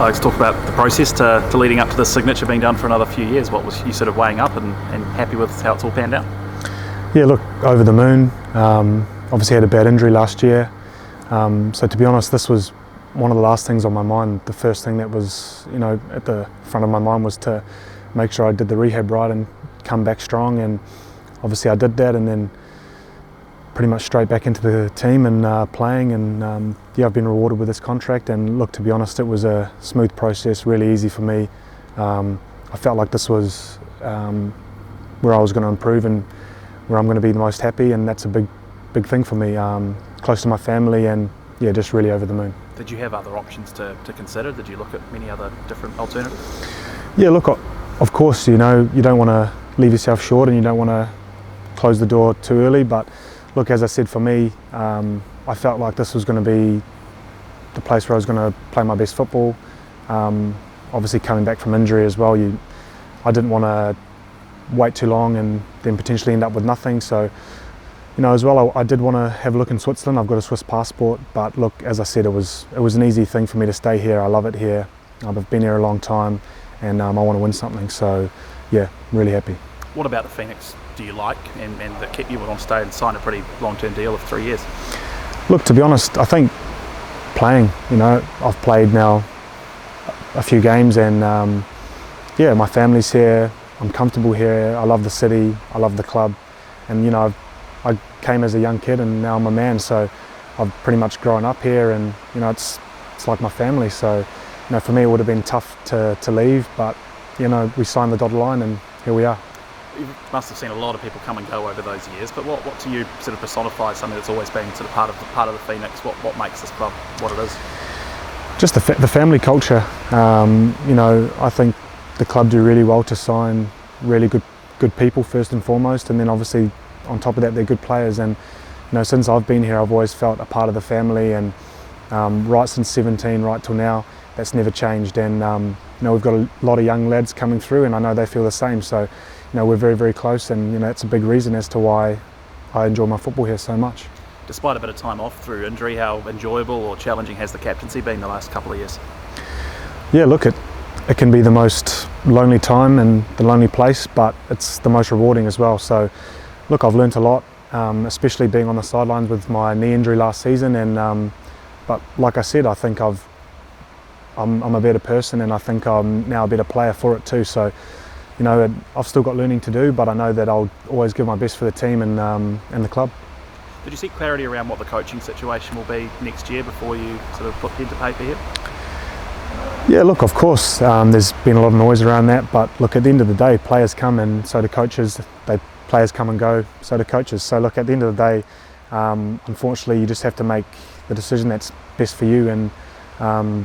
Let's talk about the process to leading up to this signature being done for another few years. What was you sort of weighing up and happy with how it's all panned out? Yeah, look, over the moon. Obviously had a bad injury last year. So to be honest, this was one of the last things on my mind. The first thing that was, at the front of my mind was to make sure I did the rehab right and come back strong. And obviously I did that, and then pretty much straight back into the team and playing. And I've been rewarded with this contract. And look, to be honest, it was a smooth process, really easy for me. I felt like this was where I was going to improve and where I'm going to be the most happy, and that's a big thing for me. Close to my family, and yeah, just really over the moon. Did you have other options to consider? Did you look at many other different alternatives? Yeah, look, of course, you don't want to leave yourself short and you don't want to close the door too early, but look, as I said, for me, I felt like this was going to be the place where I was going to play my best football. Obviously coming back from injury as well, I didn't want to wait too long and then potentially end up with nothing. So, as well, I did want to have a look in Switzerland. I've got a Swiss passport, but look, as I said, it was an easy thing for me to stay here. I love it here. I've been here a long time, and I want to win something. So, yeah, really happy. What about the Phoenix do you like, and that kept you on stay and sign a pretty long-term deal of 3 years? Look, to be honest, I think playing. I've played now a few games, and my family's here. I'm comfortable here. I love the city. I love the club, and I came as a young kid and now I'm a man, so I've pretty much grown up here, and it's like my family. So for me it would have been tough to leave, but we signed the dotted line and here we are. You must have seen a lot of people come and go over those years, but what to you sort of personify something that's always been sort of part of the Phoenix? What makes this club what it is? Just the family culture. I think the club do really well to sign really good people first and foremost, and then obviously on top of that, they're good players. And since I've been here, I've always felt a part of the family, and right since 17, right till now, that's never changed. And we've got a lot of young lads coming through, and I know they feel the same. So we're very, very close, and that's a big reason as to why I enjoy my football here so much. Despite a bit of time off through injury, how enjoyable or challenging has the captaincy been the last couple of years? Yeah, look, it can be the most lonely time and the lonely place, but it's the most rewarding as well. So look, I've learnt a lot, especially being on the sidelines with my knee injury last season. And but like I said, I think I'm a better person, and I think I'm now a better player for it too. So I've still got learning to do, but I know that I'll always give my best for the team and the club. Did you seek clarity around what the coaching situation will be next year before you sort of put pen to paper here? Yeah, look, of course, there's been a lot of noise around that, but look, at the end of the day, players come and so do coaches. Players come and go, so do coaches. So look, at the end of the day, unfortunately, you just have to make the decision that's best for you and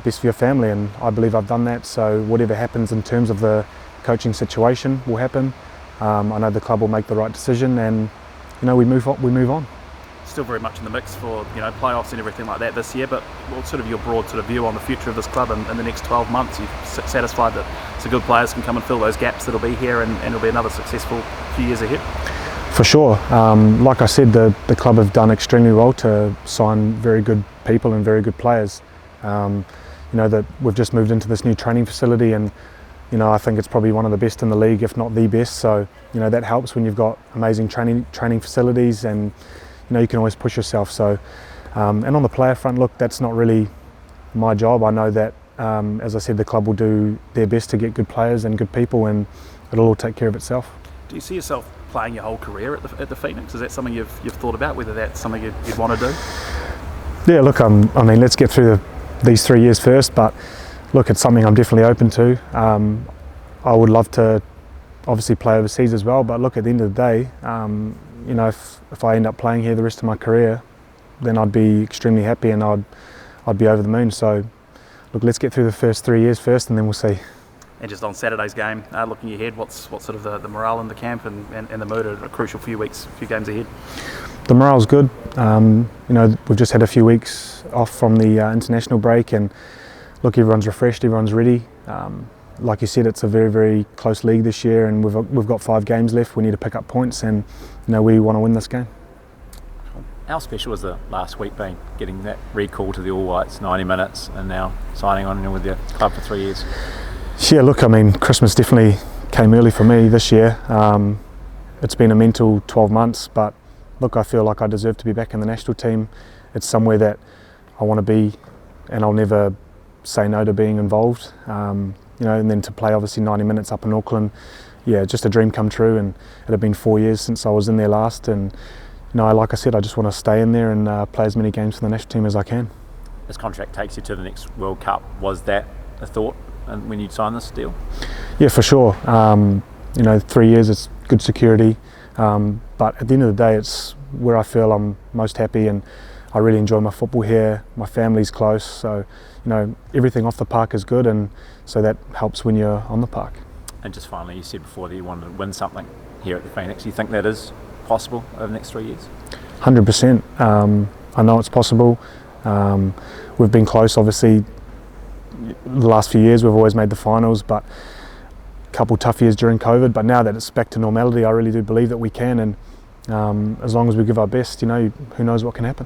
best for your family, and I believe I've done that. So whatever happens in terms of the coaching situation will happen. I know the club will make the right decision, and we move on. Still very much in the mix for playoffs and everything like that this year, but what's sort of your broad sort of view on the future of this club in the next 12 months? You're satisfied that some good players can come and fill those gaps that'll be here, and it'll be another successful few years ahead? For sure. Like I said, the club have done extremely well to sign very good people and very good players. That we've just moved into this new training facility, and I think it's probably one of the best in the league, if not the best. So that helps when you've got amazing training facilities, and you can always push yourself. So and on the player front, look, that's not really my job. I know that as I said, the club will do their best to get good players and good people, and it'll all take care of itself. Do you see yourself playing your whole career at the Phoenix? Is that something you've thought about, whether that's something you'd want to do? Yeah, look, let's get through these 3 years first, but look, it's something I'm definitely open to. I would love to obviously play overseas as well, but look, at the end of the day, if I end up playing here the rest of my career, then I'd be extremely happy, and I'd be over the moon. So look, let's get through the first 3 years first, and then we'll see. And just on Saturday's game, looking ahead, what's sort of the morale in the camp and the mood at a crucial few games ahead? The morale's good. We've just had a few weeks off from the international break, and look, everyone's refreshed, everyone's ready. Like you said, it's a very, very close league this year, and we've got 5 games left. We need to pick up points, and we want to win this game. How special was the last week been, getting that recall to the All Whites, 90 minutes, and now signing on with the club for 3 years? Yeah, look, I mean, Christmas definitely came early for me this year. It's been a mental 12 months, but look, I feel like I deserve to be back in the national team. It's somewhere that I want to be, and I'll never say no to being involved. You know, and then to play obviously 90 minutes up in Auckland, yeah, just a dream come true. And it had been 4 years since I was in there last, and you know, like I said, I just want to stay in there and play as many games for the national team as I can. This contract takes you to the next World Cup. Was that a thought when you signed this deal? Yeah, for sure. You know, 3 years is good security, but at the end of the day, it's where I feel I'm most happy, and I really enjoy my football here. My family's close, so you know, everything off the park is good, and so that helps when you're on the park. And just finally, you said before that you wanted to win something here at the Phoenix. Do you think that is possible over the next 3 years? 100%. I know it's possible. We've been close, obviously. The last few years we've always made the finals, but a couple tough years during COVID. But now that it's back to normality, I really do believe that we can, and as long as we give our best, you know, who knows what can happen.